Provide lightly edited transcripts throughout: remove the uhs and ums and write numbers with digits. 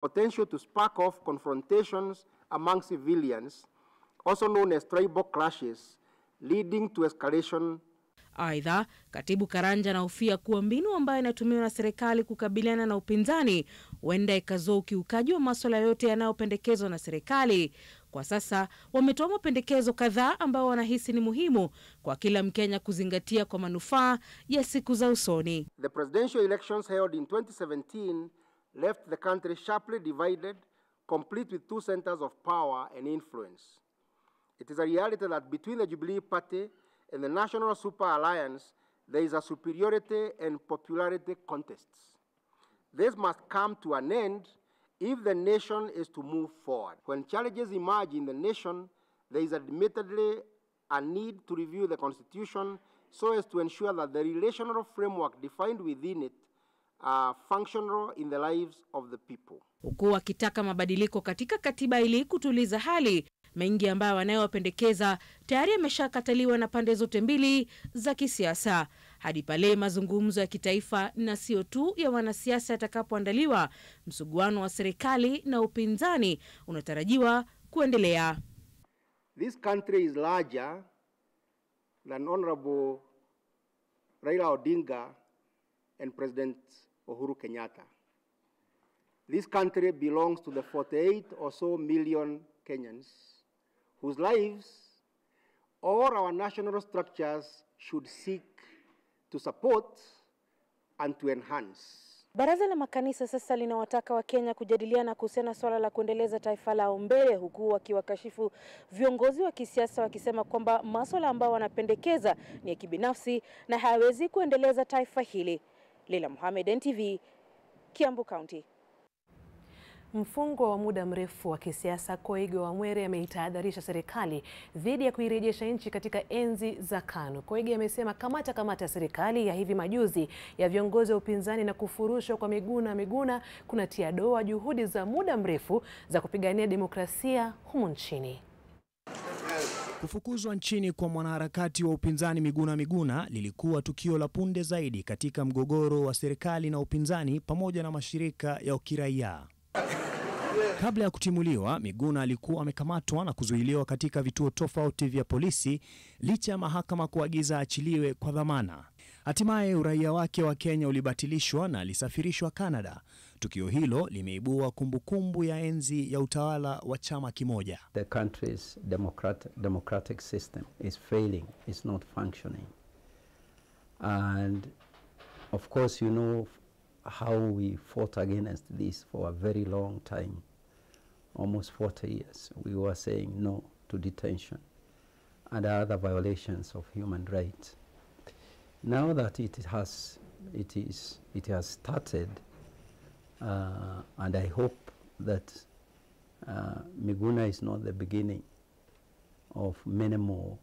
potential to spark off confrontations among civilians, also known as tribal clashes, leading to escalation. Aidha, Katibu Karanja anahofia kuwa mbinu ambayo inatumiwa na serikali kukabiliana na upinzani huenda ikazua ukiukaji wa masuala yote yanayopendekezwa na serikali. Kwa sasa wametoa mapendekezo kadhaa ambayo wanahisi ni muhimu kwa kila Mkenya kuzingatia kwa manufaa ya siku za usoni. The presidential elections held in 2017 left the country sharply divided, complete with two centers of power and influence. It is a reality that between the Jubilee Party and the National Super Alliance, there is a superiority and popularity contests. This must come to an end if the nation is to move forward. When challenges emerge in the nation, there is admittedly a need to review the Constitution so as to ensure that the relational framework defined within it are functional in the lives of the people. Huku wakitaka mabadiliko katika katiba ili kutuliza hali, mengi ambayo wanayopendekeza tayari yameshakataliwa na pande zote mbili za kisiasa. Hadi pale mazungumzo ya kitaifa na sio tu ya wanasiasa yatakapoandaliwa, msuguano wa serikali na upinzani unatarajiwa kuendelea. This country is larger than Honorable Raila Odinga and President Uhuru Kenyatta. This country belongs to the 48 or so million Kenyans whose lives or our national structures should seek to support and to enhance. Baraza la makanisa sasa linawataka Wakenya kujadiliana kuhusiana swala la kuendeleza taifa lao mbele, huku wakiwakashifu viongozi wa kisiasa wakisema kwamba masuala ambayo wanapendekeza ni ya kibinafsi na hayawezi kuendeleza taifa hili. Leila Mohamed, NTV, Kiambu County. Mfungwa wa muda mrefu wa kisiasa Koigi Wamwere ameitahadharisha serikali dhidi ya kuirejesha nchi katika enzi za KANU. Koigi amesema kamata serikali ya hivi majuzi ya viongozi wa upinzani na kufurushwa kwa Miguna kunatia doa juhudi za muda mrefu za kupigania demokrasia humu nchini. Kufukuzwa nchini kwa mwanaharakati wa upinzani Miguna lilikuwa tukio la punde zaidi katika mgogoro wa serikali na upinzani pamoja na mashirika ya kiraia. Kabla ya kutimuliwa, Miguna alikuwa amekamatwa na kuzuiliwa katika vituo tofauti vya polisi licha ya mahakama kuagiza achiliwe kwa dhamana. Hatimaye uraia wake wa Kenya ulibatilishwa na alisafirishwa Canada. Tukio hilo limeibua kumbukumbu ya enzi ya utawala wa chama kimoja. The country's democratic system is failing, it's not functioning. And of course you know how we fought against this for a very long time, almost 40 years. We were saying no to detention and other violations of human rights. Now that it has started, and I hope that Miguna is not the beginning of many more.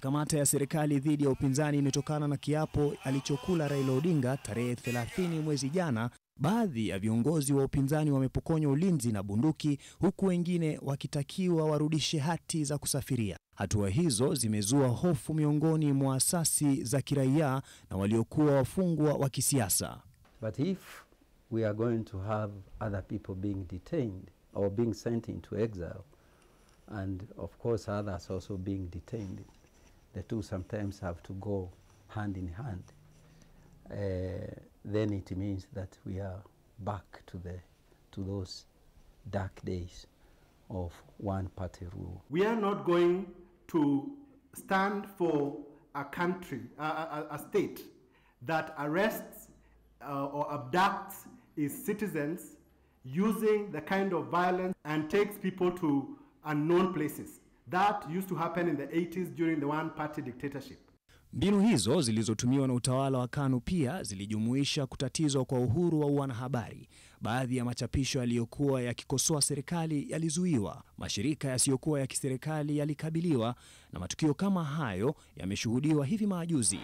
Kamata ya serikali dhidi ya upinzani imetokana na kiapo alichokula Raila Odinga tarehe 30 mwezi jana. Baadhi ya viongozi wa upinzani wamepokonywa ulinzi na bunduki, huku wengine wakitakiwa warudishe hati za kusafiria. Hatua hizo zimezua hofu miongoni mwa asasi za kiraia na waliokuwa wafungwa wa kisiasa. But if we are going to have other people being detained or being sent into exile, and of course others also being detained, the two sometimes have to go hand in hand. Then it means that we are back to those dark days of one-party rule. We are not going to stand for a country, a state that arrests or abducts its citizens using the kind of violence and takes people to unknown places. That used to happen in the 80s during the one-party dictatorship. Mbinu hizo zilizotumiwa na utawala wa KANU pia zilijumuisha kutatizwa kwa uhuru wa wanahabari. Baadhi ya machapisho yaliyokuwa yakikosoa serikali yalizuiwa, mashirika yasiyokuwa ya kiserikali yalikabiliwa, na matukio kama hayo yameshuhudiwa hivi majuzi.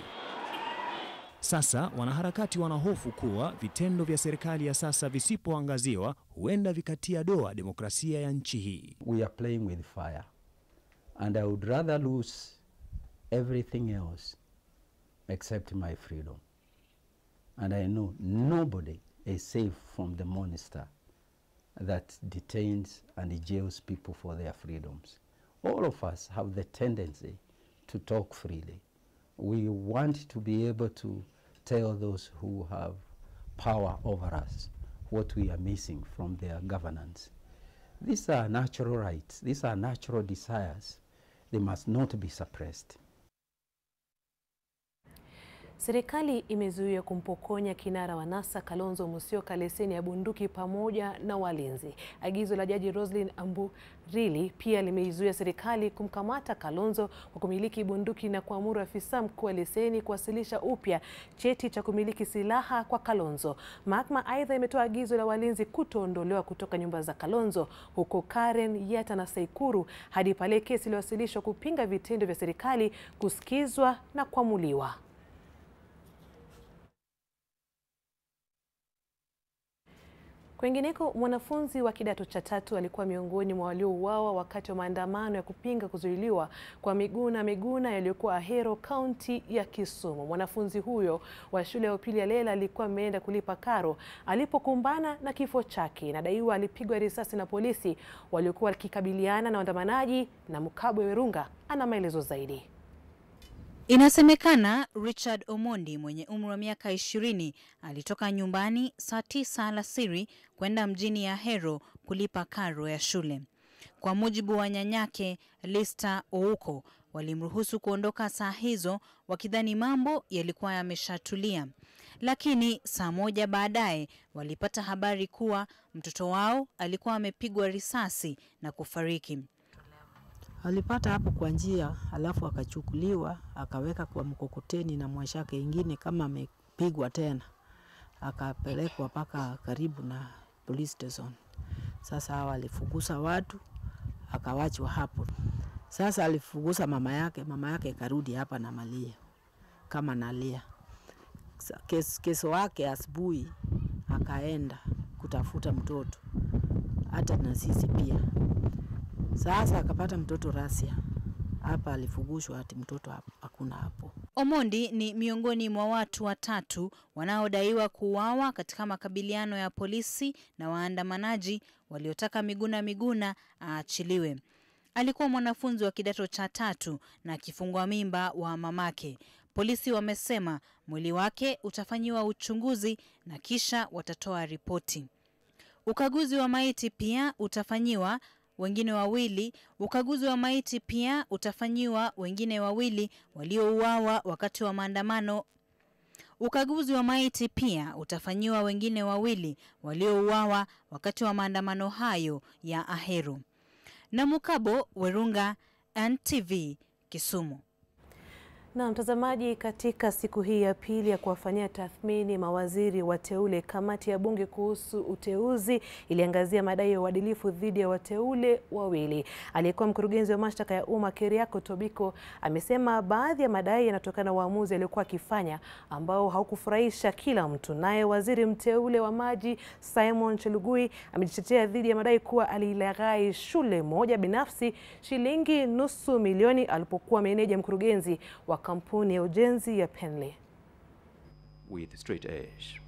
Sasa wanaharakati wanahofu kuwa vitendo vya serikali ya sasa visipoangaziwa huenda vikatia doa demokrasia ya nchi hii. We are playing with fire, and I would rather lose everything else except my freedom. And I know nobody a safe from the monster that detains and jails people for their freedoms. All of us have the tendency to talk freely. We want to be able to tell those who have power over us what we are missing from their governance. These are natural rights. These are natural desires. They must not be suppressed. Serikali imezuia kumpokonya kinara wa NASA Kalonzo Musyoka leseni ya bunduki pamoja na walinzi. Agizo la Jaji Roslyn Amburili pia limeizuia serikali kumkamata Kalonzo kwa kumiliki bunduki na kuamuru afisa mkuu wa leseni kuwasilisha upya cheti cha kumiliki silaha kwa Kalonzo. Mahakama aidha imetoa agizo la walinzi kutoondolewa kutoka nyumba za Kalonzo huko Karen, Yata na Saikuru hadi pale kesi iliyowasilishwa kupinga vitendo vya serikali kusikizwa na kuamuliwa. Kwingineko, mwanafunzi wa kidato cha 3 alikuwa miongoni mwa waliouawa wakati wa maandamano ya kupinga kuzuiliwa kwa Miguna yaliyokuwa Ahero, kaunti ya Kisumu. Mwanafunzi huyo wa shule ya upili ya Lela alikuwa ameenda kulipa karo alipokumbana na kifo chake. Inadaiwa alipigwa risasi na polisi waliokuwa wakikabiliana na waandamanaji, na Mukabwe Werunga ana maelezo zaidi. Inasemekana Richard Omondi mwenye umri wa miaka 20 alitoka nyumbani saa 9 alasiri kwenda mjini Ahero kulipa karo ya shule. Kwa mujibu wa nyanyake Lista Ouko, walimruhusu kuondoka saa hizo wakidhani mambo yalikuwa yameshatulia. Lakini saa moja baadaye walipata habari kuwa mtoto wao alikuwa amepigwa risasi na kufariki. Alipata hapo kwa njia, alafu akachukuliwa, akaweka kwa mkokoteni na mwashake ingine kama amepigwa tena. Akapelekwa paka karibu na police station. Sasa hawa alifukuza watu, akawachwa hapo. Sasa alifukuza mama yake karudi hapa na malia, kama nalia. Kesho wake asubuhi akaenda kutafuta mtoto, hata na sisi pia. Sasa akapata mtoto Rasia. Hapa alifugushwa ati mtoto hakuna hapo. Omondi ni miongoni mwa watu watatu wanaodaiwa kuuawa katika makabiliano ya polisi na waandamanaji waliotaka Miguna aachiliwe. Alikuwa mwanafunzi wa kidato cha 3 na kifungua mimba wa mamake. Polisi wamesema mwili wake utafanyiwa uchunguzi na kisha watatoa ripoti. Ukaguzi wa maiti pia utafanyiwa wengine wawili waliouawa wakati wa maandamano. Ukaguzi wa maiti pia utafanyiwa wengine wawili waliouawa wakati wa maandamano hayo ya Ahero. Na Mukabo Werunga, NTV, Kisumu. Na mtazamaji, katika siku hii ya pili ya kuwafanyia tathmini mawaziri wateule, kamati ya bunge kuhusu uteuzi iliangazia madai ya uadilifu dhidi ya wateule wawili. Aliyekuwa mkurugenzi wa mashtaka ya umma Keriako Tobiko amesema baadhi ya madai yanatokana na uamuzi aliokuwa akifanya ambao haukufurahisha kila mtu. Naye waziri mteule wa maji Simon Chelugui amejitetea dhidi ya madai kuwa alilaghai shule moja binafsi shilingi nusu milioni alipokuwa meneja mkurugenzi wa kampuni ya ujenzi ya Penley. With straight edge.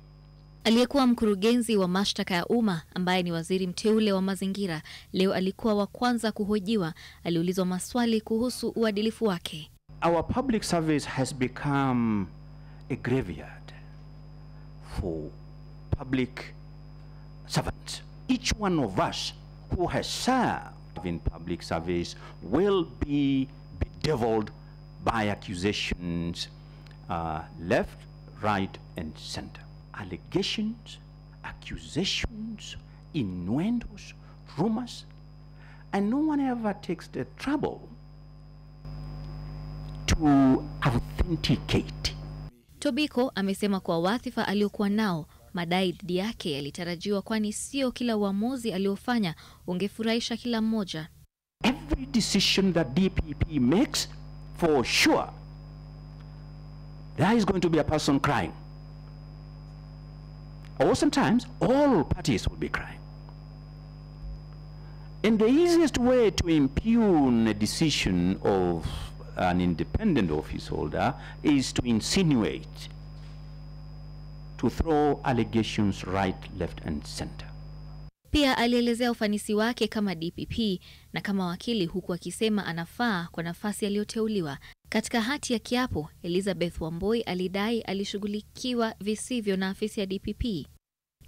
Aliyekuwa mkurugenzi wa mashtaka ya umma ambaye ni waziri mteule wa mazingira leo alikuwa wa kwanza kuhojiwa. Aliulizwa maswali kuhusu uadilifu wake. Our public service has become a graveyard for public servants. Each one of us who has served in public service will be bedeviled by accusations left, right, and center. Allegations, accusations, innuendos, rumors, and no one ever takes the trouble to authenticate. Tobiko amesema kwa wadhifa aliokuwa nao, madai dhidi yake yalitarajiwa, kwani sio kila uamuzi aliofanya ungefurahisha kila mmoja. Every decision that DPP makes, for sure, there is going to be a person crying. Or sometimes all parties will be crying. And the easiest way to impugn a decision of an independent office holder is to insinuate, to throw allegations right, left and center. Pia alielezea ufanisi wake kama DPP na kama wakili, huku akisema anafaa kwa nafasi aliyoteuliwa. Katika hati ya kiapo, Elizabeth Wamboi alidai alishughulikiwa visivyo na afisi ya DPP.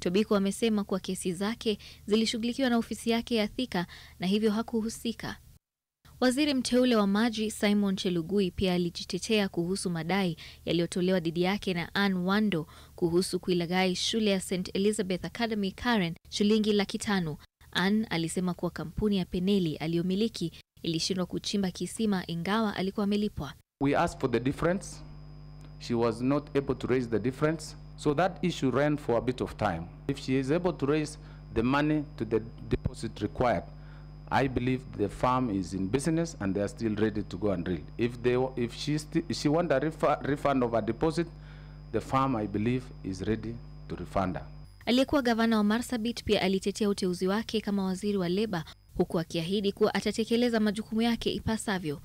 Tobiko amesema kuwa kesi zake zilishughulikiwa na ofisi yake ya Thika na hivyo hakuhusika. Waziri mteule wa maji Simon Chelugui pia alijitetea kuhusu madai yaliyotolewa dhidi yake na Anne Wando kuhusu kuilaghai shule ya St. Elizabeth Academy Karen shilingi 500,000. Anne alisema kuwa kampuni ya Peneli aliyomiliki ilishindwa kuchimba kisima ingawa alikuwa amelipwa. We asked for the difference. She was not able to raise the difference. So that issue ran for a bit of time. If she is able to raise the money to the deposit required, I believe the farm is in business and they are still ready to go and drill. If she want a refund of a deposit, the farm, I believe, is ready to refund her. Aliyekuwa gavana wa Marsabit pia alitetea uteuzi wake kama waziri wa leba, huku akiahidi kuwa atatekeleza majukumu yake ipasavyo.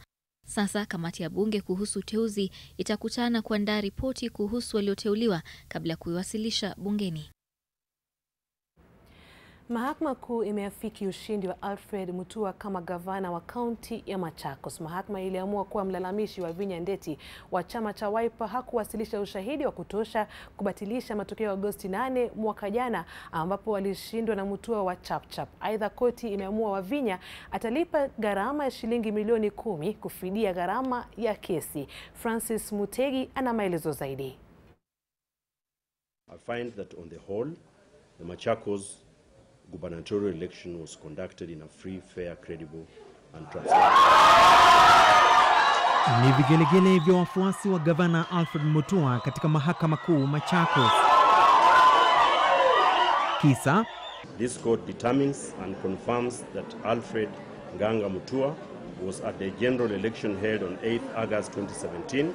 Sasa kamati ya bunge kuhusu uteuzi itakutana kuandaa ripoti kuhusu walioteuliwa kabla ya kuiwasilisha bungeni. Mahakama Kuu imeafiki ushindi wa Alfred Mutua kama gavana wa kaunti ya Machakos. Mahakama iliamua kuwa mlalamishi wa Vinya Ndeti wa chama cha Wiper hakuwasilisha ushahidi wa kutosha kubatilisha matokeo ya Agosti 8 mwaka jana, ambapo walishindwa na Mutua wa Chapchap. Aidha, koti imeamua Wavinya atalipa gharama ya shilingi milioni 10 kufidia gharama ya kesi. Francis Mutegi ana maelezo zaidi. I find that on the whole, the Machakos gubernatorial election was conducted in a free, fair, credible and transparent. Ni vigelegele vya wafuasi wa gavana Alfred Mutua katika mahakama kuu Machakos. Kisa, this court determines and confirms that Alfred Nganga Mutua was at the general election held on 8th August 2017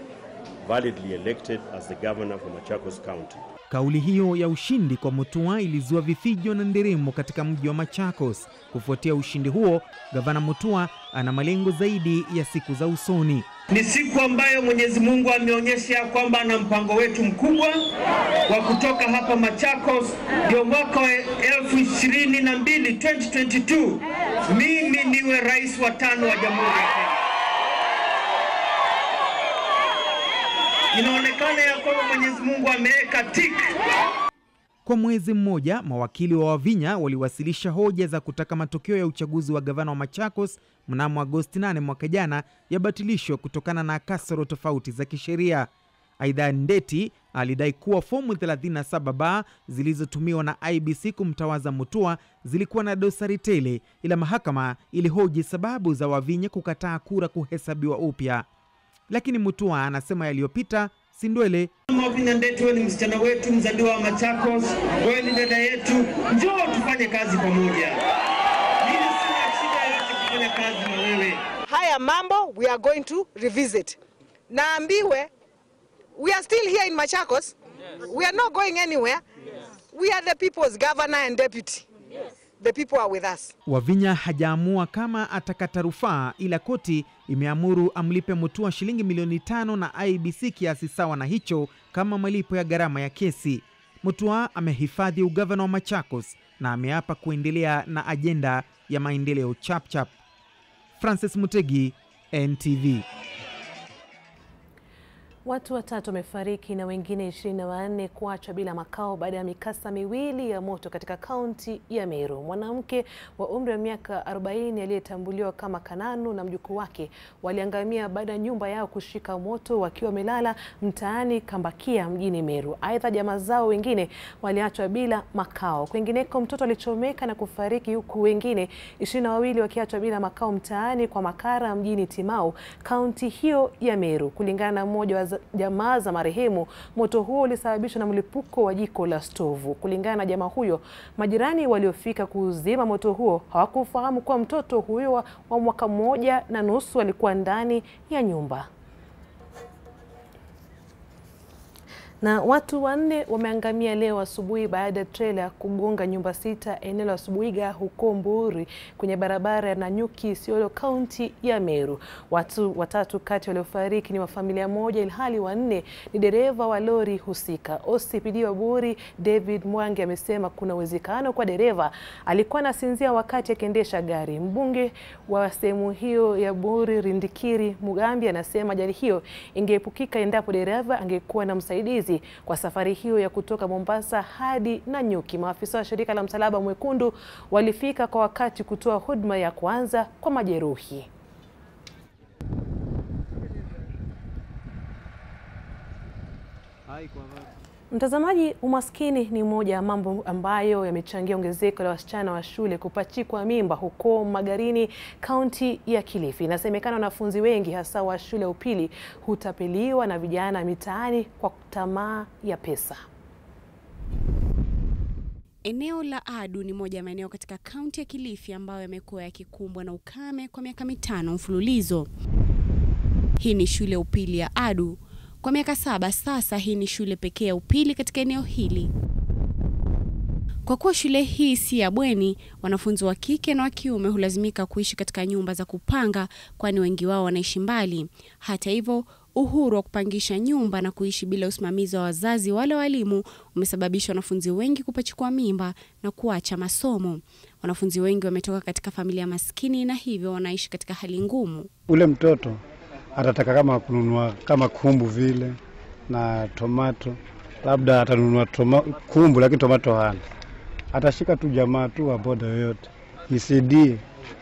validly elected as the governor for Machakos County. Kauli hiyo ya ushindi kwa Mutua ilizua vifijo na nderemo katika mji wa Machakos. Kufuatia ushindi huo, gavana Mutua ana malengo zaidi ya siku za usoni. Ni siku ambayo Mwenyezi Mungu ameonyesha kwamba ana mpango wetu mkubwa wa kutoka hapa Machakos. Ndio mwaka wa 2022 mimi niwe rais wa 5 wa Jamhuri ya Kenya. Inaonekana ya kwamba Mwenyezi Mungu ameweka tik. Kwa mwezi mmoja, mawakili wa Wavinya waliwasilisha hoja za kutaka matokeo ya uchaguzi wa gavana wa Machakos mnamo Agosti 8 mwaka jana yabatilishwe kutokana na kasoro tofauti za kisheria. Aidha, Ndeti alidai kuwa fomu 37B zilizotumiwa na IBC kumtawaza Mutua zilikuwa na dosari tele, ila mahakama ilihoji sababu za Wavinya kukataa kura kuhesabiwa upya. Lakini Mutua anasema yaliyopita si ndwele. Vinya Ndeti, wewe ni msichana wetu, mzaliwa wa Machakos, wewe ni dada yetu, njoo tufanye kazi pamoja. Mimi sina shida yote kufanya kazi na wewe. Haya mambo we are going to revisit. Naambiwe we are still here in Machakos. Yes. We are not going anywhere. Yes. We are the people's governor and deputy. Yes. The people are with us. Wavinya hajaamua kama atakata rufaa, ila koti imeamuru amlipe Mutua shilingi milioni 5 na IBC kiasi sawa na hicho kama malipo ya gharama ya kesi. Mutua amehifadhi ugavana wa Machakos na ameapa kuendelea na ajenda ya maendeleo Chapchap. Francis Mutegi, NTV. Watu 3 wamefariki na wengine 24 kuachwa bila makao baada ya mikasa miwili ya moto katika kaunti ya Meru. Mwanamke wa umri wa miaka 40 aliyetambuliwa kama Kananu na mjukuu wake waliangamia baada ya nyumba yao kushika moto wakiwa wamelala mtaani Kambakia mjini Meru. Aidha, jamaa zao wengine waliachwa bila makao. Kwingineko, mtoto alichomeka na kufariki huku wengine 22 wakiachwa bila makao mtaani kwa Makara mjini Timau, kaunti hiyo ya Meru. Kulingana na mmoja wa jamaa za marehemu, moto huo ulisababishwa na mlipuko wa jiko la stovu. Kulingana na jamaa huyo, majirani waliofika kuzima moto huo hawakufahamu kuwa mtoto huyo wa mwaka 1.5 alikuwa ndani ya nyumba. Na watu 4 wameangamia leo asubuhi baada ya trailer kugonga nyumba 6 eneo la Subuiga huko Mburi kwenye barabara ya Nanyuki, Isiolo, kaunti ya Meru. Watu 3 kati waliofariki ni wa familia moja, ilhali 4 ni dereva wa lori husika. OCPD wa Buri David Mwangi amesema kuna uwezekano kwa dereva alikuwa anasinzia wakati akiendesha gari. Mbunge wa sehemu hiyo ya Buri Rindikiri Mugambi anasema ajali hiyo ingeepukika endapo dereva angekuwa na msaidizi kwa safari hiyo ya kutoka Mombasa hadi Nanyuki. Maafisa wa shirika la Msalaba Mwekundu walifika kwa wakati kutoa huduma ya kwanza kwa majeruhi. Mtazamaji, umaskini ni moja ya mambo ambayo yamechangia ongezeko la wasichana wa shule kupachikwa mimba huko Magarini, kaunti ya Kilifi. Inasemekana wanafunzi wengi hasa wa shule upili hutapeliwa na vijana mitaani kwa tamaa ya pesa. Eneo la Adu ni moja ya maeneo katika kaunti ya Kilifi ambayo yamekuwa yakikumbwa na ukame kwa miaka 5 mfululizo. Hii ni shule upili ya Adu. Kwa miaka 7 sasa, hii ni shule pekee ya upili katika eneo hili. Kwa kuwa shule hii si ya bweni, wanafunzi wa kike na wa kiume hulazimika kuishi katika nyumba za kupanga, kwani wengi wao wanaishi mbali. Hata hivyo, uhuru wa kupangisha nyumba na kuishi bila usimamizi wa wazazi wala walimu umesababisha wanafunzi wengi kupachikwa mimba na kuacha masomo. Wanafunzi wengi wametoka katika familia maskini na hivyo wanaishi katika hali ngumu. Ule mtoto atataka kama kununua kama kumbu vile na tomato, labda atanunua kumbu lakini tomato hana. Atashika tu jamaa tu wa boda yoyote, nisaidie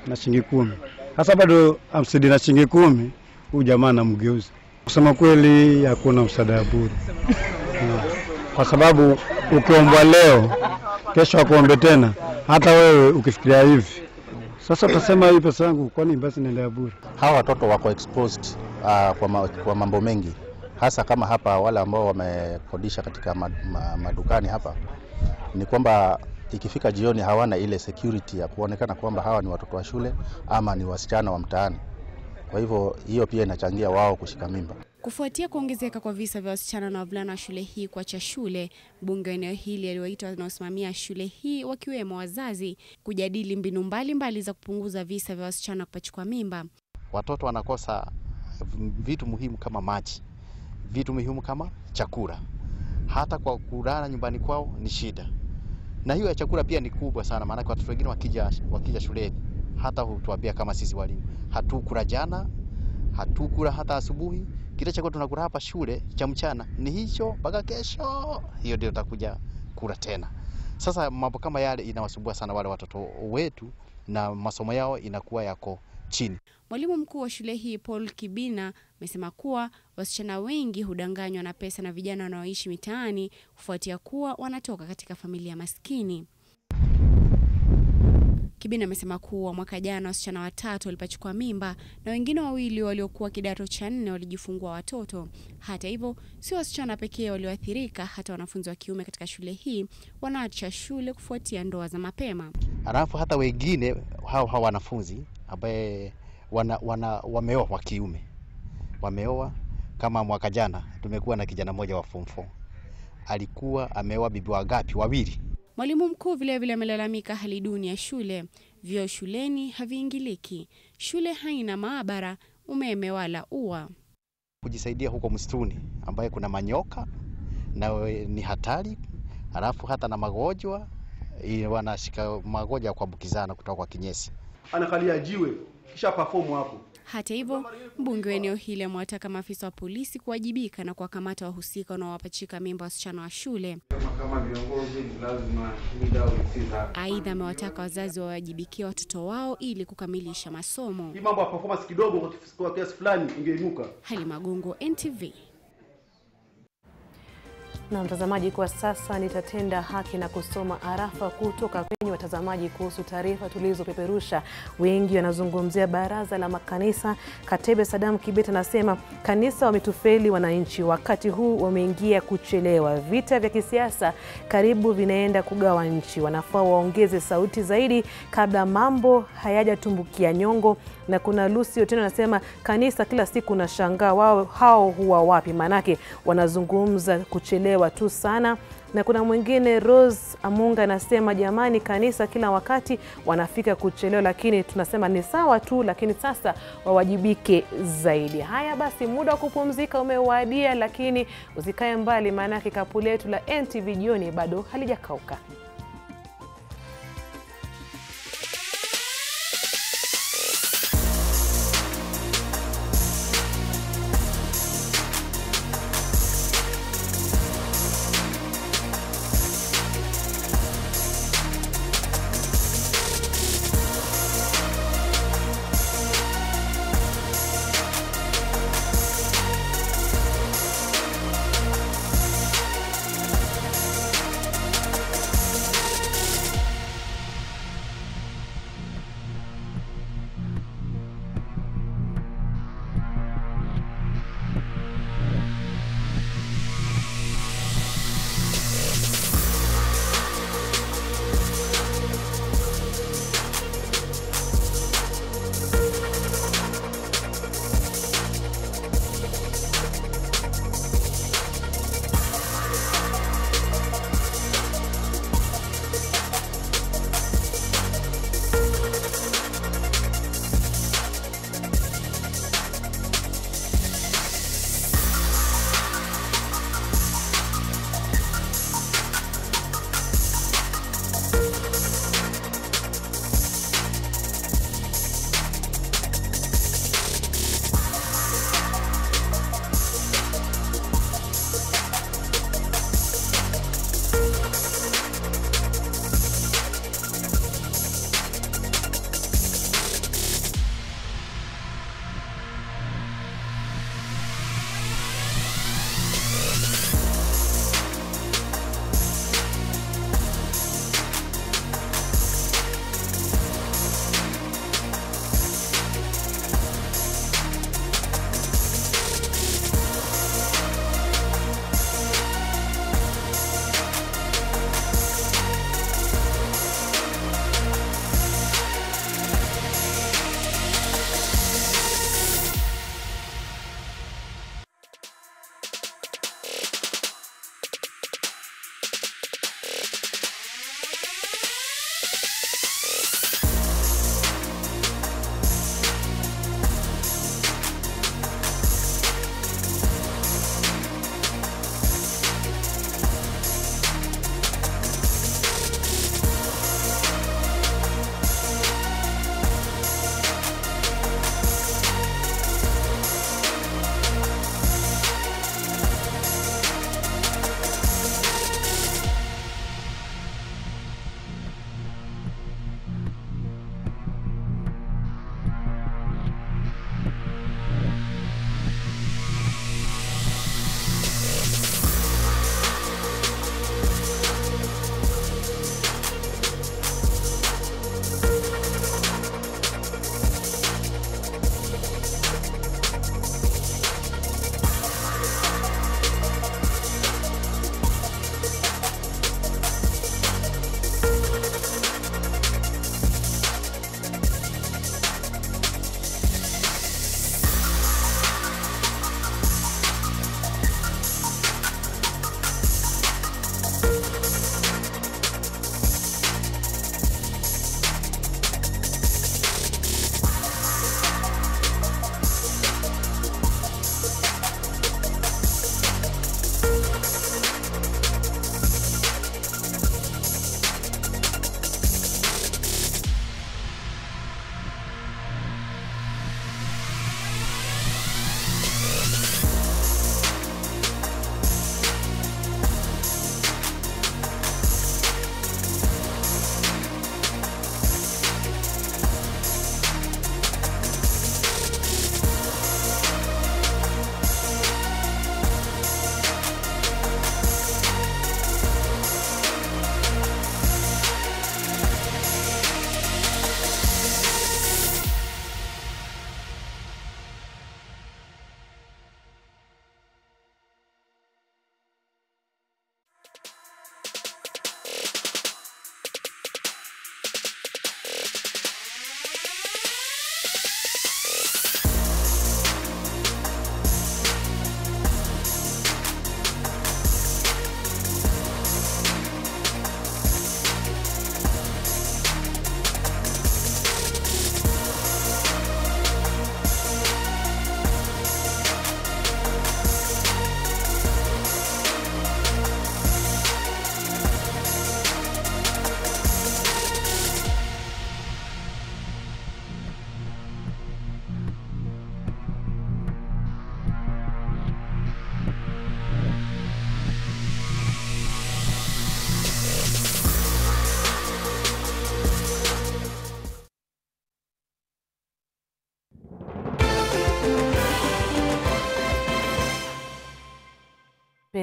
na shilingi 10. Hasa bado amsaidie na shilingi 10, huyu jamaa anamgeuza. Kusema kweli hakuna msaada bure. Kwa sababu ukiombwa leo, kesho akuombe tena. Hata wewe ukifikiria hivi, sasa utasema hii pesa yangu kwani basi nenda bure. Hawa watoto wako exposed kwa mambo mengi, hasa kama hapa wale ambao wamekodisha katika madukani hapa, ni kwamba ikifika jioni hawana ile security ya kuonekana kwamba hawa ni watoto wa shule ama ni wasichana wa mtaani. Kwa hivyo hiyo pia inachangia wao kushika mimba. Kufuatia kuongezeka kwa visa vya wasichana na wavulana wa shule hii kuacha shule, mbunge wa eneo hili aliwaita wanaosimamia shule hii wakiwemo wazazi kujadili mbinu mbalimbali za kupunguza visa vya wasichana kupachikwa mimba. Watoto wanakosa vitu muhimu kama maji, vitu muhimu kama chakula. Hata kwa kulala nyumbani kwao ni shida. Na hiyo ya chakula pia ni kubwa sana, maana kwa watoto wengine wakija shuleni hata hutuambia kama sisi walimu hatukula jana, hatukula hata asubuhi. Kile chakula tunakula hapa shule cha mchana ni hicho mpaka kesho, hiyo ndio tutakuja kula tena. Sasa mambo kama yale inawasumbua sana wale watoto wetu na masomo yao inakuwa yako chini. Mwalimu mkuu wa shule hii Paul Kibina amesema kuwa wasichana wengi hudanganywa na pesa na vijana wanaoishi mitaani kufuatia kuwa wanatoka katika familia maskini. Kibina amesema kuwa mwaka jana wasichana 3 walipachukua mimba na wengine 2 waliokuwa kidato cha 4 walijifungua watoto. Hata hivyo, si wasichana pekee walioathirika, hata wanafunzi wa kiume katika shule hii wanaacha shule kufuatia ndoa za mapema. Alafu hata wengine hao wanafunzi ambaye wameoa wa kiume. Wameoa kama mwaka jana tumekuwa na kijana mmoja wa form 4. Alikuwa ameoa bibi wangapi? 2. Mwalimu mkuu vile amelalamika hali duni ya shule. Vyoo shuleni haviingiliki. Shule haina maabara, umeme wala ua. Kujisaidia huko msituni ambaye kuna manyoka na ni hatari. Alafu hata na magonjwa, wanashika magonjwa kuambukizana kutoka kwa kinyesi. Anakalia jiwe kisha perform hapo. Hata hivyo, mbunge wa eneo hili amewataka maafisa wa polisi kuwajibika na kuwakamata wahusika wanaowapachika mimba wasichana wa shule. Kama viongozi lazima aidha amewataka wazazi wawajibikie watoto wao ili kukamilisha masomo. Hii mambo ya performance kidogo kwa kiasi fulani ingeinuka. Halima Gongo, NTV. Na mtazamaji, kwa sasa nitatenda haki na kusoma arafa kutoka kwenye watazamaji kuhusu taarifa tulizopeperusha. Wengi wanazungumzia baraza la makanisa. Katebe Saddam Kibeta anasema kanisa wametufeli wananchi, wakati huu wameingia kuchelewa. Vita vya kisiasa karibu vinaenda kugawa nchi, wanafaa waongeze sauti zaidi kabla mambo hayajatumbukia nyongo. Na kuna Lucy Otieno anasema kanisa kila siku nashangaa hao huwa wapi, manake wanazungumza kuchelewa wanachelewa tu sana. Na kuna mwingine Rose Amunga anasema jamani, kanisa kila wakati wanafika kuchelewa, lakini tunasema ni sawa tu, lakini sasa wawajibike zaidi. Haya basi, muda wa kupumzika umewadia, lakini usikae mbali, maana kikapu letu la NTV jioni bado halijakauka.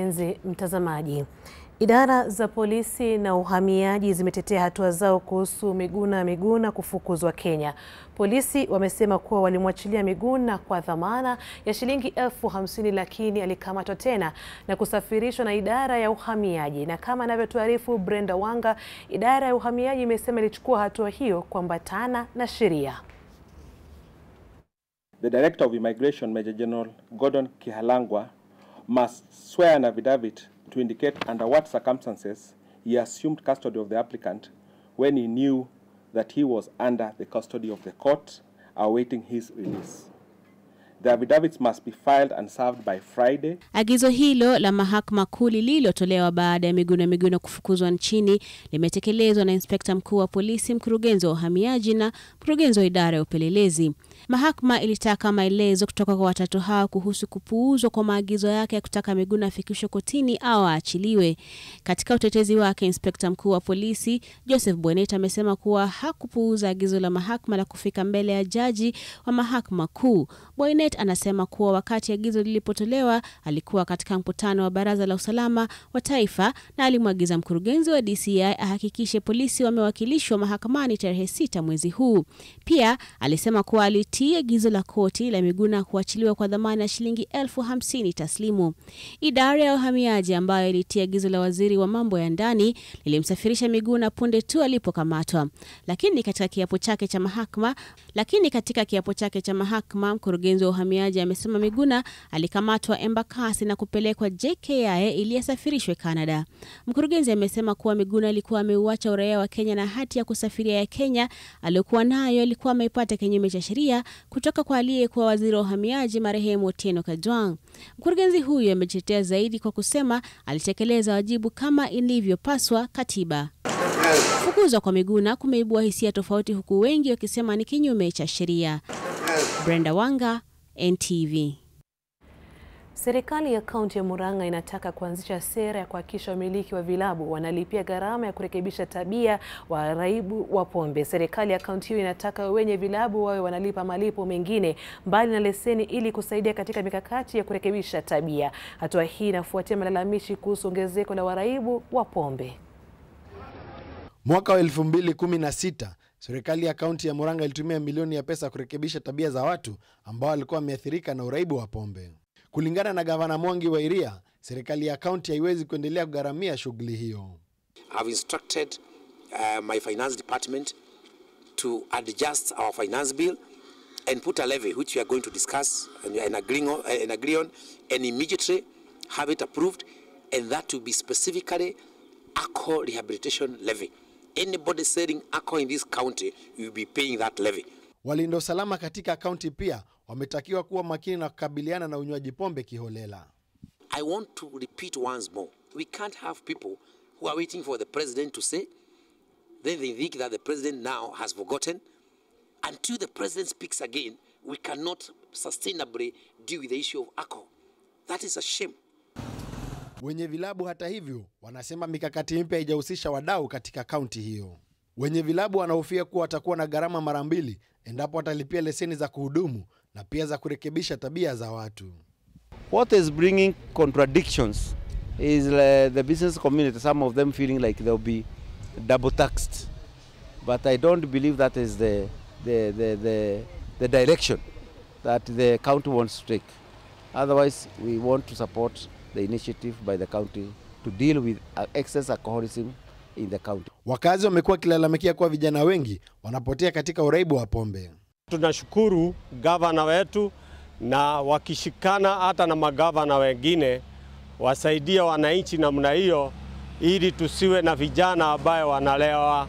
mpenzi mtazamaji. Idara za polisi na uhamiaji zimetetea hatua zao kuhusu Miguna kufukuzwa Kenya. Polisi wamesema kuwa walimwachilia Miguna kwa dhamana ya shilingi 50,000 lakini alikamatwa tena na kusafirishwa na idara ya uhamiaji. Na kama anavyotuarifu Brenda Wanga, idara ya uhamiaji imesema ilichukua hatua hiyo kuambatana na sheria. The Director of Immigration, Major General Gordon Kihalangwa, must swear an affidavit to indicate under what circumstances he assumed custody of the applicant when he knew that he was under the custody of the court awaiting his release. The affidavits must be filed and served by Friday. Agizo hilo la mahakama kuu lililotolewa baada ya Miguna kufukuzwa nchini limetekelezwa na Inspekta Mkuu wa Polisi, mkurugenzi wa uhamiaji na mkurugenzi wa idara ya upelelezi. Mahakama ilitaka maelezo kutoka kwa watatu hao kuhusu kupuuzwa kwa maagizo yake ya kutaka Miguna afikishwe kotini au aachiliwe. Katika utetezi wake, Inspekta Mkuu wa Polisi Joseph Boynet amesema kuwa hakupuuza agizo la mahakama la kufika mbele ya jaji wa mahakama kuu. Boynet anasema kuwa wakati agizo lilipotolewa alikuwa katika mkutano wa Baraza la Usalama wa Taifa na alimwagiza mkurugenzi wa DCI ahakikishe polisi wamewakilishwa mahakamani tarehe 6 mwezi huu. Pia alisema kuwa alitii agizo la koti la Miguna kuachiliwa kwa dhamana ya shilingi 50,000 taslimu. Idara ya uhamiaji ambayo ilitii agizo la waziri wa mambo ya ndani lilimsafirisha Miguna punde tu alipokamatwa. Lakini katika kiapo chake cha mahakama, mkurugenzi wa uhamiaji amesema Miguna alikamatwa Embakasi na kupelekwa JKIA ili asafirishwe Canada. Mkurugenzi amesema kuwa Miguna alikuwa ameuacha uraia wa Kenya na hati ya kusafiria ya Kenya aliyokuwa nayo alikuwa ameipata kinyume cha sheria kutoka kwa aliyekuwa waziri wa uhamiaji marehemu Otieno Kajwang'. Mkurugenzi huyu amejitetea zaidi kwa kusema alitekeleza wajibu kama ilivyopaswa katiba. Kufukuzwa kwa Miguna kumeibua hisia tofauti, huku wengi wakisema ni kinyume cha sheria. Brenda Wanga, NTV. Serikali ya kaunti ya Murang'a inataka kuanzisha sera ya kuhakikisha wamiliki wa vilabu wanalipia gharama ya kurekebisha tabia waraibu wa pombe. Serikali ya kaunti hiyo inataka wenye vilabu wawe wanalipa malipo mengine mbali na leseni ili kusaidia katika mikakati ya kurekebisha tabia. Hatua hii inafuatia malalamishi kuhusu ongezeko la waraibu wa pombe. Mwaka wa 2016, serikali ya kaunti ya Murang'a ilitumia milioni ya pesa kurekebisha tabia za watu ambao walikuwa wameathirika na uraibu wa pombe. Kulingana na Gavana Mwangi wa Iria, serikali ya kaunti haiwezi kuendelea kugharamia shughuli hiyo. I've instructed my finance department to adjust our finance bill and put a levy which we are going to discuss and agree on and immediately have it approved, and that will be specifically alcohol rehabilitation levy. Anybody selling alcohol in this county will be paying that levy. Walinda usalama katika kaunti pia wametakiwa kuwa makini na kukabiliana na unywaji pombe kiholela. I want to repeat once more. We can't have people who are waiting for the president to say, then they think that the president now has forgotten. Until the president speaks again, we cannot sustainably deal with the issue of alcohol. That is a shame. Wenye vilabu hata hivyo wanasema mikakati mpya haijahusisha wadau katika kaunti hiyo. Wenye vilabu wanahofia kuwa watakuwa na gharama mara mbili endapo watalipia leseni za kuhudumu na pia za kurekebisha tabia za watu. What is bringing contradictions is the business community, some of them feeling like they'll be double taxed. But I don't believe that is the direction that the county wants to take. Otherwise, we want to support the initiative by the county to deal with excess alcoholism in the county. Wakazi wamekuwa kilalamikia kwa vijana wengi wanapotea katika uraibu wa pombe. Tunashukuru gavana wetu na wakishikana hata na magavana wengine wasaidia wananchi namna hiyo ili tusiwe na vijana ambao wanalewa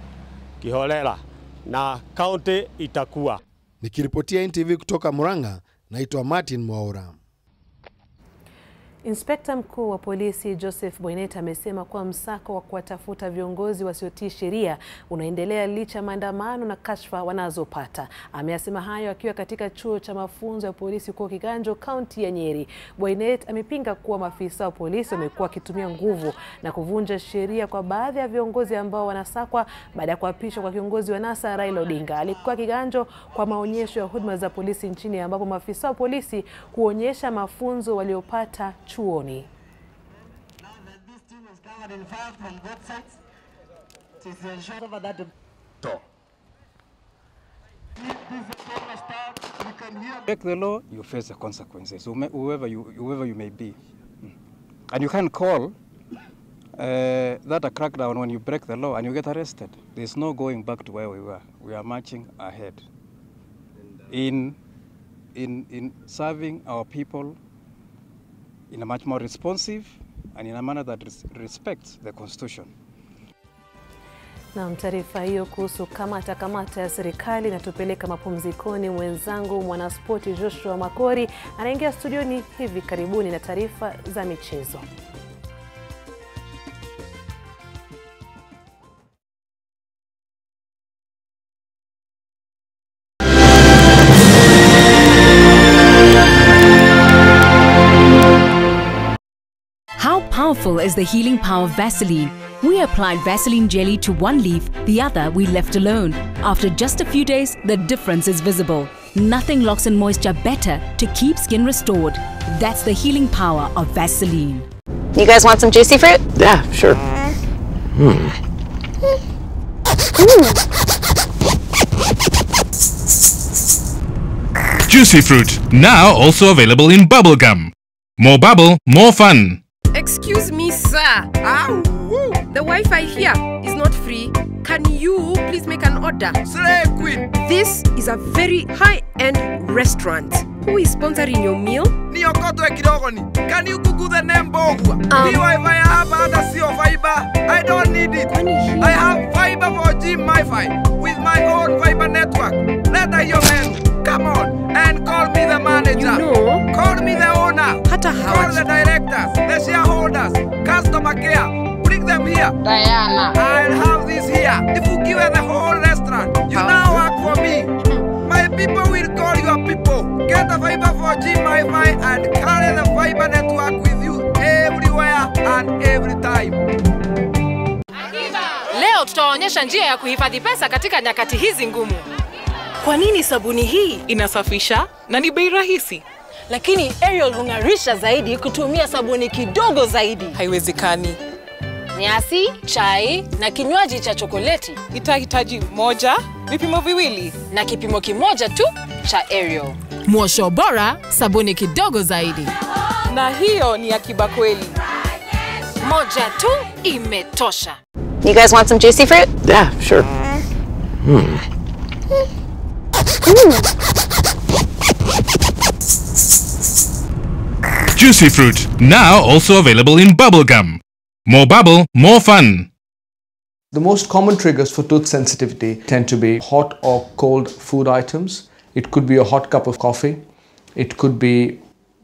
kiholela na kaunti itakuwa. Nikiripotia NTV kutoka Murang'a, naitwa Martin Mwaura. Inspekta Mkuu wa Polisi Joseph Boynet amesema kuwa msako wa kuwatafuta viongozi wasiotii sheria unaendelea licha maandamano na kashfa wanazopata. Ameyasema hayo akiwa katika chuo cha mafunzo ya polisi kwa Kiganjo, kaunti ya Nyeri. Boynet amepinga kuwa maafisa wa polisi wamekuwa wakitumia nguvu na kuvunja sheria kwa baadhi ya viongozi ambao wanasakwa baada ya kuapishwa kwa kiongozi wa NASA Raila Odinga. Alikuwa Kiganjo kwa maonyesho ya huduma za polisi nchini ambapo maafisa wa polisi huonyesha mafunzo waliopata chuoni. and in fact from both sides. It is to ensure that the break the law, you face the consequences, whoever you may be. And you can call that a crackdown when you break the law and you get arrested. There's no going back to where we were. We are marching ahead in serving our people in a much more responsive and in a manner that respects the Constitution. Na taarifa hiyo kuhusu kamata ya serikali na tupeleka mapumzikoni. Mwenzangu mwanaspoti Joshua Makori anaingia studioni hivi karibuni na taarifa za michezo. How powerful is the healing power of Vaseline? We applied Vaseline jelly to one leaf, the other we left alone. After just a few days, the difference is visible. Nothing locks in moisture better to keep skin restored. That's the healing power of Vaseline. You guys want some juicy fruit? Yeah, sure. Juicy fruit, now also available in bubble gum. More bubble, more fun. Excuse me, sir. The Wi-Fi here is not free. Can you please make an order? Slave Queen. This is a very high-end restaurant. Who is sponsoring your meal? Can you Google the name Bogwa? The Wi-Fi I have other CO fiber. I don't need it. I have fiber for G Wi-Fi with my own fiber network. Let the young man come on and call me the manager. You know, call me the owner. Call the directors, the shareholders, customer care. Bring them here. Diana. I'll have this here. If you give her the whole restaurant, you now work for me. My people will call your people. Get the fiber for G Wi-Fi and carry the fiber network with you everywhere and every time. Leo tutaonyesha njia ya kuhifadhi pesa katika nyakati hizi ngumu. Kwa nini sabuni hii inasafisha na ni bei rahisi? Lakini Ariel hung'arisha zaidi kutumia sabuni kidogo zaidi. Haiwezekani. Nyasi, chai na kinywaji cha chokoleti itahitaji moja, vipimo viwili na kipimo kimoja tu cha Ariel. Mwosho bora, sabuni kidogo zaidi. Na hiyo ni akiba kweli. Moja tu imetosha. You guys want some juicy fruit? Yeah, sure. Juicy fruit, now also available in bubble gum. More bubble, more fun. The most common triggers for tooth sensitivity tend to be hot or cold food items. It could be a hot cup of coffee. It could be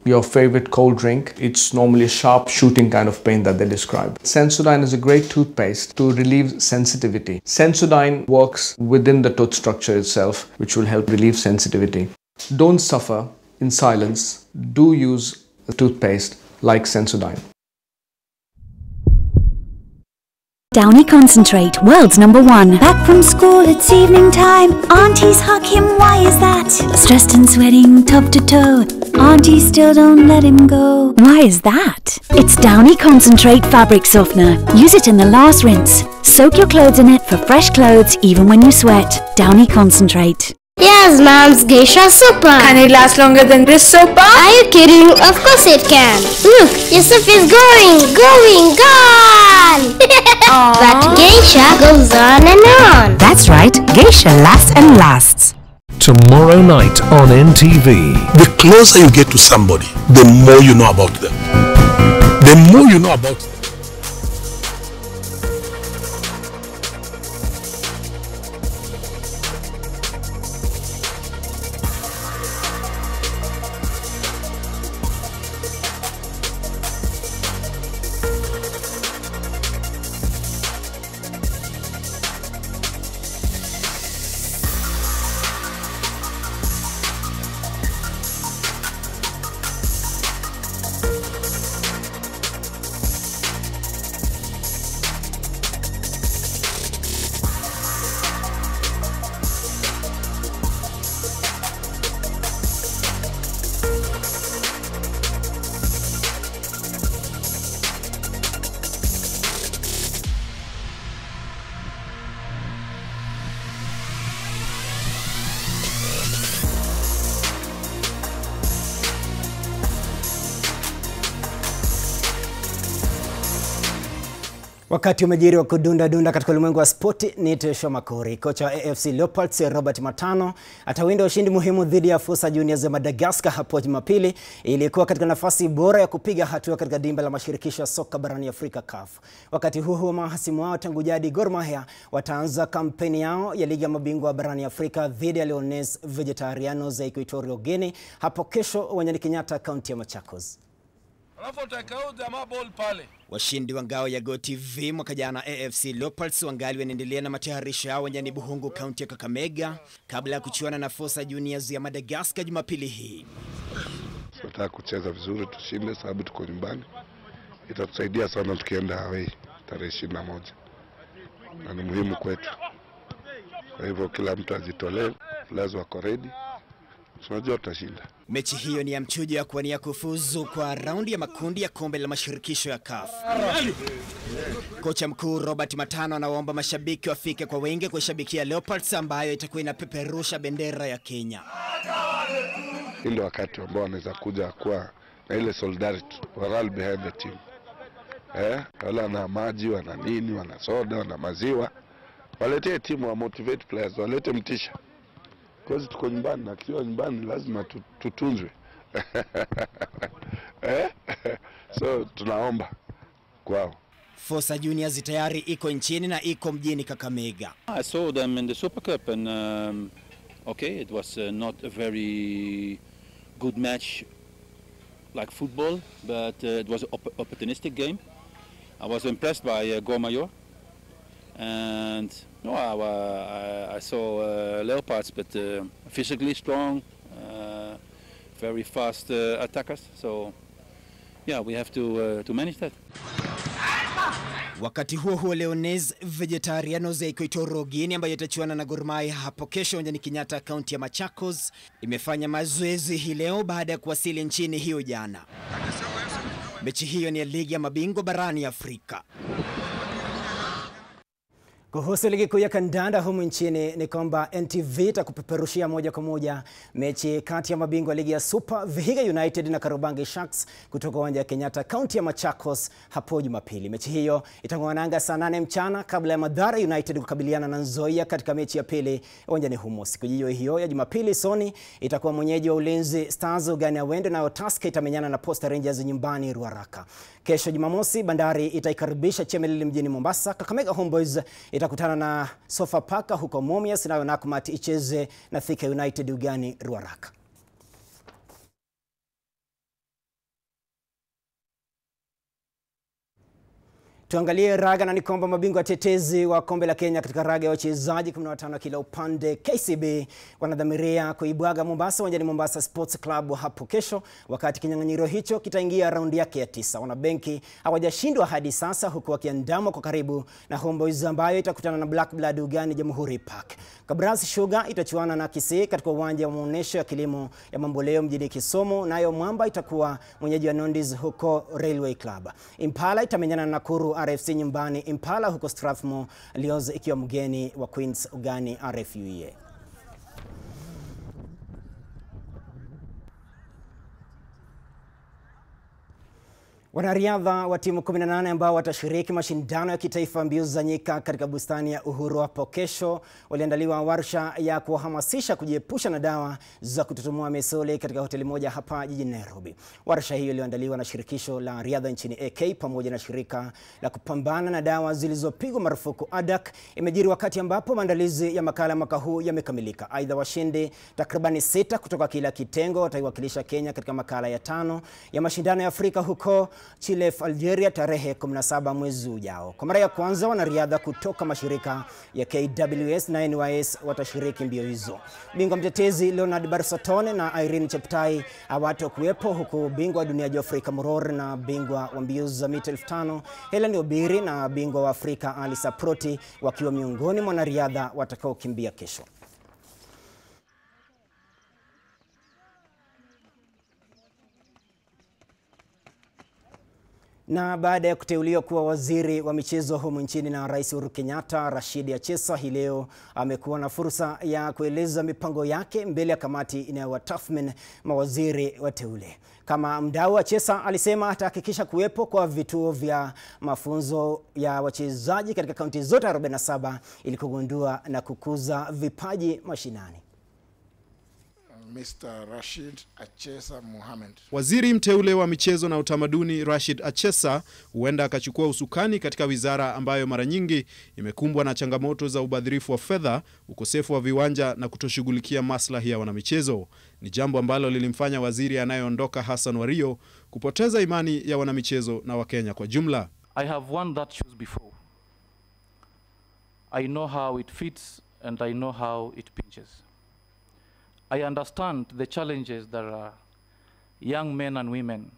your favorite cold drink. It's normally a sharp shooting kind of pain that they describe. Sensodyne is a great toothpaste to relieve sensitivity. Sensodyne works within the tooth structure itself, which will help relieve sensitivity. Don't suffer in silence. Do use a toothpaste like Sensodyne. Downy Concentrate, world's #1. Back from school, it's evening time. Aunties hug him, why is that? Stressed and sweating, top to toe. Aunties still don't let him go. Why is that? It's Downy Concentrate Fabric Softener. Use it in the last rinse. Soak your clothes in it for fresh clothes even when you sweat. Downy Concentrate. Yes, Mom's Geisha Super. Can it last longer than this soap? Are you kidding? Of course it can. Look, Yusuf is gone. But Geisha goes on and on. That's right, Geisha lasts and lasts. Tomorrow night on NTV. The closer you get to somebody, the more you know about them. The more you know about them. Wakati umejiri wa kudunda katika ulimwengu wa spoti, ni Tesho Makori. Kocha wa AFC Leopards Robert Matano atawinda ushindi muhimu dhidi ya Fusa Juniors ya Madagascar hapo Jumapili ili kuwa katika nafasi bora ya kupiga hatua katika dimba la mashirikisho ya soka barani Afrika CAF. Wakati huu mahasimu wao tangu jadi Gor Mahia wataanza kampeni yao ya ligi ya mabingwa barani Afrika dhidi ya Leones Vegetarianos ya Equatorial Guinea hapo kesho uwanjani Kenyatta, kaunti ya Machakos. Washindi wa ngao ya GoTV mwaka jana AFC Leopards wangali wanaendelea na matayarisho yao uwanjani Buhungu, kaunti ya Kakamega kabla ya kuchuana na Fusa Juniors ya Madagascar Jumapili hii. Tunataka kucheza vizuri, tushinde sababu tuko nyumbani. Itatusaidia sana tukienda away tarehe 21. Na ni muhimu kwetu. Kwa hivyo kila mtu ajitolee, lazima wako ready. Tunajua tutashinda. Mechi hiyo ni ya mchujo ya kuwania kufuzu kwa raundi ya makundi ya kombe la mashirikisho ya CAF. Kocha mkuu Robert Matano anawaomba mashabiki wafike kwa wengi kushabikia Leopards ambayo itakuwa inapeperusha bendera ya Kenya. Ndio wakati ambao wanaweza kuja kwa na ile solidarity, moral behind the team. Wala na maji, wana nini, wana soda, wana maziwa. Walete timu wa motivate players, walete mtisha. Kwa tuko nyumbani, na kiwa nyumbani lazima tutunzwe. So tunaomba kwao. Fusa Juniors tayari iko nchini na iko mjini Kakamega. I saw them in the Super Cup and okay, it was not a very good match like football, but it was an opportunistic game. I was impressed by Gor Mahia. And no, I saw Leopards, but physically strong, very fast attackers. So yeah, we have to manage that. Wakati huo Leones Vegetarianos ya Equatorial Guinea ambayo itachuana na Gor Mahia hapo kesho uwanjani Kenyatta, kaunti ya Machakos, imefanya mazoezi hii leo baada ya kuwasili nchini hiyo jana. Mechi hiyo ni ya ligi ya mabingwa barani Afrika. Kuhusu ligi kuu ya kandanda humu nchini ni kwamba NTV itakupeperushia moja kwa moja mechi kati ya mabingwa ligi ya Super Vihiga United na Kariobangi Sharks kutoka uwanja wa Kenyatta, kaunti ya Machakos hapo Jumapili. Mechi hiyo itang'oananga saa 8 mchana kabla ya Mathare United kukabiliana na Nzoia katika mechi ya pili uwanjani humo. Siku hiyo ya Jumapili, Sony itakuwa mwenyeji wa Ulinzi Stars ugani Awendo, na Tusker itamenyana na Posta Rangers nyumbani Ruaraka. Kesho Jumamosi, Bandari itaikaribisha Chemelil mjini Mombasa. Kakamega Homeboys itakutana na Sofapaka huko Mumias, nayo Nakumatt icheze na Thika United ugani Ruaraka. Tuangalie raga, na ni kwamba mabingwa tetezi wa kombe la Kenya katika raga ya wachezaji 15 kila upande KCB wanadhamiria kuibwaga Mombasa uwanjani Mombasa Sports Club hapo kesho, wakati kinyang'anyiro hicho kitaingia raundi yake ya 9. Wanabenki hawajashindwa hadi sasa, huku wakiandamwa kwa karibu na Homeboys ambayo itakutana na Black Blood ugani Jamhuri Park. Kabras Sugar itachuana na Kisii katika uwanja wa maonyesho ya kilimo ya Mamboleo mjini Kisumu, nayo Mwamba itakuwa mwenyeji wa Nondis huko Railway Club. Impala itamenyana na Nakuru RFC nyumbani Impala, huko Strathmore Lions ikiwa mgeni wa Queens ugani RFUE. Wanariadha wa timu 18 ambao watashiriki mashindano ya kitaifa mbio za nyika katika bustani ya Uhuru hapo kesho waliandaliwa warsha ya kuhamasisha kujiepusha na dawa za kututumua misuli katika hoteli moja hapa jijini Nairobi. Warsha hiyo iliyoandaliwa na shirikisho la riadha nchini AK pamoja na shirika la kupambana na dawa zilizopigwa marufuku ADAK imejiri wakati ambapo maandalizi ya makala mwaka huu yamekamilika. Aidha, washindi takribani 6 kutoka kila kitengo wataiwakilisha Kenya katika makala ya 5 ya mashindano ya Afrika huko Chile, Algeria tarehe 17 mwezi ujao. Kwa mara ya kwanza wanariadha kutoka mashirika ya KWS na NYS watashiriki mbio hizo. Bingwa mtetezi Leonard Barsatone na Irene Cheptai hawatakuwepo, huku bingwa wa dunia Geoffrey Kamworor na bingwa wa mbio za mita 1500 Helen Obiri na bingwa wa Afrika Ali Saproti wakiwa miongoni mwa wanariadha watakaokimbia kesho. Na baada ya kuteuliwa kuwa waziri wa michezo humu nchini na Rais Uhuru Kenyatta, Rashid Achesa hii leo amekuwa na fursa ya kueleza mipango yake mbele ya kamati inayowatathmini mawaziri wateule. Kama mdau, Achesa alisema atahakikisha kuwepo kwa vituo vya mafunzo ya wachezaji katika kaunti zote 47 ili kugundua na kukuza vipaji mashinani. Mr. Rashid Achesa Mohamed. Waziri mteule wa michezo na utamaduni Rashid Achesa huenda akachukua usukani katika wizara ambayo mara nyingi imekumbwa na changamoto za ubadhirifu wa fedha, ukosefu wa viwanja na kutoshughulikia maslahi ya wanamichezo. Ni jambo ambalo lilimfanya waziri anayeondoka Hassan Wario kupoteza imani ya wanamichezo na Wakenya kwa jumla. I have won that shoes before. I know how it fits and I know how it pinches. I understand the challenges that are young men and women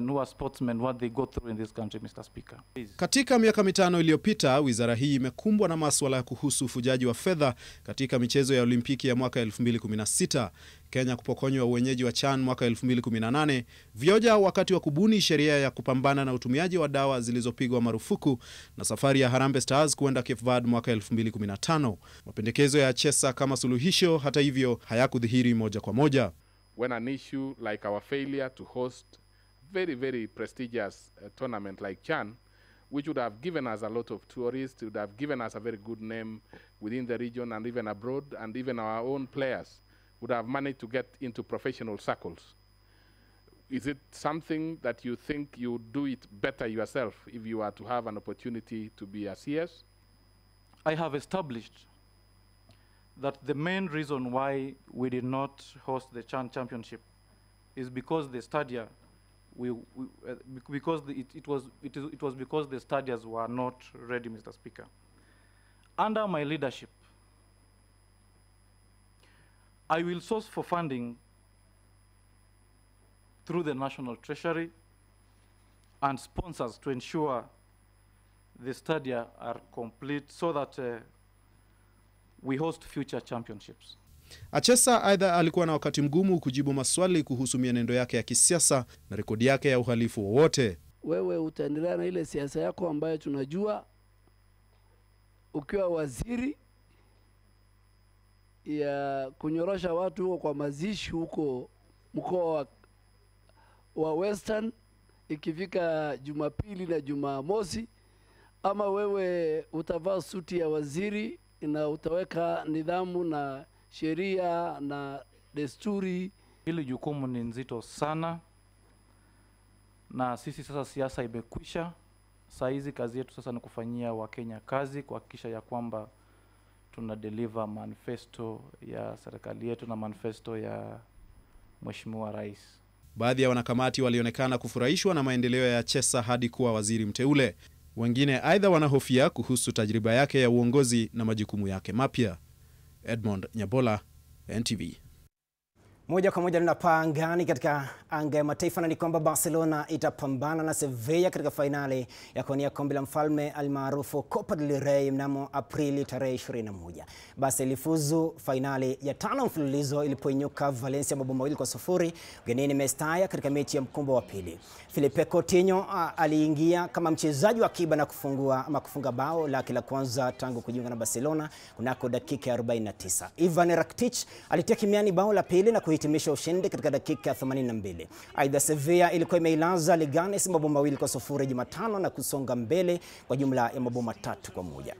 who are sportsmen, what they go through in this country, Mr. Speaker. Katika miaka mitano iliyopita, wizara hii imekumbwa na masuala ya kuhusu ufujaji wa fedha katika michezo ya Olimpiki ya mwaka 2016, Kenya kupokonywa uwenyeji wa CHAN mwaka 2018, vioja wakati wa kubuni sheria ya kupambana na utumiaji wa dawa zilizopigwa marufuku, na safari ya Harambee Stars kuenda Cape Verde mwaka 2015. Mapendekezo ya Achesa kama suluhisho, hata hivyo, hayakudhihiri moja kwa moja. When an issue like our failure to host very prestigious tournament like CHAN, which would have given us a lot of tourists, would have given us a very good name within the region and even abroad, and even our own players would have managed to get into professional circles. Is it something that you think you would do it better yourself if you were to have an opportunity to be a CS? I have established that the main reason why we did not host the CHAN Championship is because the stadia, it was because the stadiums were not ready, Mr. Speaker. Under my leadership, I will source for funding through the National Treasury and sponsors to ensure the stadia are complete so that we host future championships. Achesa aidha alikuwa na wakati mgumu kujibu maswali kuhusu mienendo yake ya kisiasa na rekodi yake ya uhalifu wowote. Wewe utaendelea na ile siasa yako ambayo tunajua ukiwa waziri ya kunyorosha watu huko kwa mazishi huko mkoa wa Western ikifika Jumapili na Jumamosi, ama wewe utavaa suti ya waziri na utaweka nidhamu na sheria na desturi. Hili jukumu ni nzito sana, na sisi sasa siasa imekwisha. Saa hizi kazi yetu sasa ni kufanyia Wakenya kazi, kuhakikisha ya kwamba tuna deliver manifesto ya serikali yetu na manifesto ya Mheshimiwa Rais. Baadhi ya wanakamati walionekana kufurahishwa na maendeleo ya Achesa hadi kuwa waziri mteule. Wengine aidha wanahofia kuhusu tajriba yake ya uongozi na majukumu yake mapya. Edmond Nyabola, NTV. Moja kwa moja tunapaa angani katika anga ya mataifa, na ni kwamba Barcelona itapambana na Sevilla katika fainali ya kuwania kombe la mfalme almaarufu Copa del Rey mnamo Aprili tarehe 21. Barca ilifuzu fainali ya 5 mfululizo ilipoinyuka Valencia mabao 2-0 ugenini Mestalla katika mechi ya mkumbo wa pili. Filipe Coutinho aliingia kama mchezaji wa akiba na kufunga bao lake la kwanza tangu kujiunga na Barcelona kunako dakika 49. Ivan Rakitic alitia kimiani bao la pili na kuhitimisha ushindi katika dakika 82. Aidha, Sevilla ilikuwa imeilaza Leganes mabao 2-0 Jumatano na kusonga mbele kwa jumla ya mabao 3-1.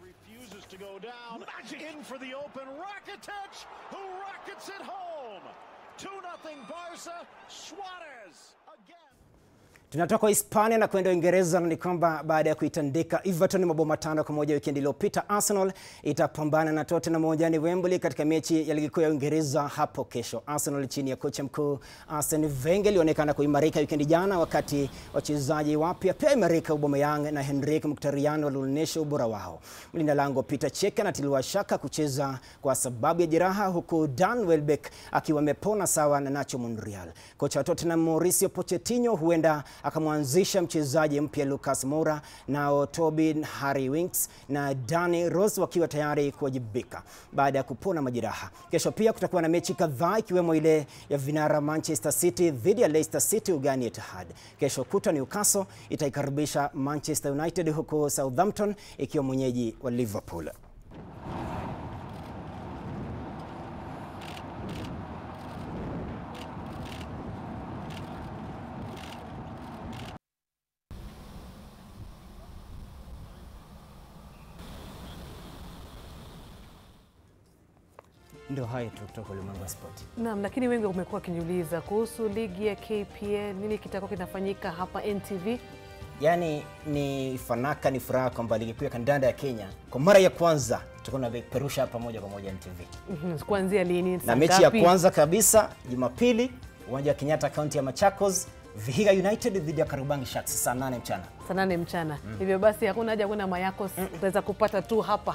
Tunatoka Hispania na kwenda Uingereza, na ni kwamba baada ya kuitandika Everton mabao 5-1 weekend iliyopita, Arsenal itapambana na Tottenham uwanjani Wembley katika mechi ya ligi kuu ya Uingereza hapo kesho. Arsenal chini ya kocha mkuu Arsene Wenger ilionekana kuimarika weekend jana, wakati wachezaji wapya pia imarika. Aubameyang na Henrik Mkhitaryan walionyesha ubora wao. Mlinda lango Peter Cech anatiliwa shaka kucheza kwa sababu ya jeraha, huku Dan Welbeck akiwa amepona sawa na Nacho Monreal. Kocha wa Tottenham Mauricio Pochettino huenda akamwanzisha mchezaji mpya Lucas Moura, nao Tobin Harry Winks na Danny Rose wakiwa tayari kuwajibika baada ya kupona majeraha. Kesho pia kutakuwa na mechi kadhaa ikiwemo ile ya vinara Manchester City dhidi ya Leicester City ugani Etihad. Kesho kutwa Newcastle itaikaribisha Manchester United huko Southampton ikiwa mwenyeji wa Liverpool. Ndio hayo tu kutoka ulimwengu wa sport. Naam, lakini wengi wamekuwa wakiniuliza kuhusu ligi ya KPL, nini kitakuwa kinafanyika hapa NTV? Yaani ni fanaka, ni furaha kwamba ligi kuu ya kandanda ya Kenya kwa mara ya kwanza tutakuwa tunaperusha hapa moja kwa moja NTV. Kuanzia lini? Na mechi ya kwanza kabisa Jumapili uwanja wa Kenyatta kaunti ya Machakos, Vihiga United dhidi ya Kariobangi Sharks saa 8 mchana. Saa 8 mchana. Hivyo basi hakuna haja kwenda Mayakos, utaweza kupata tu hapa.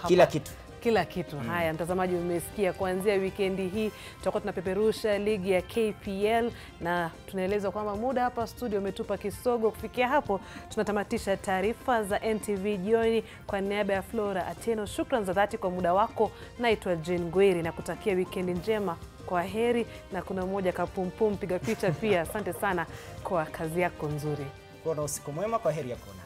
Kila kitu. Haya, mtazamaji, umesikia kuanzia weekendi hii tutakuwa tunapeperusha ligi ya KPL na tunaeleza kwamba muda hapa studio umetupa kisogo. Kufikia hapo tunatamatisha taarifa za NTV jioni. Kwa niaba ya Flora Ateno, shukrani za dhati kwa muda wako. Naitwa Jane Gweri na kutakia weekendi njema. Kwa heri, na kuna mmoja kapumpum piga picha pia. Asante sana kwa kazi yako nzuri. Kwa usiku mwema, kwa heri ya kuonana.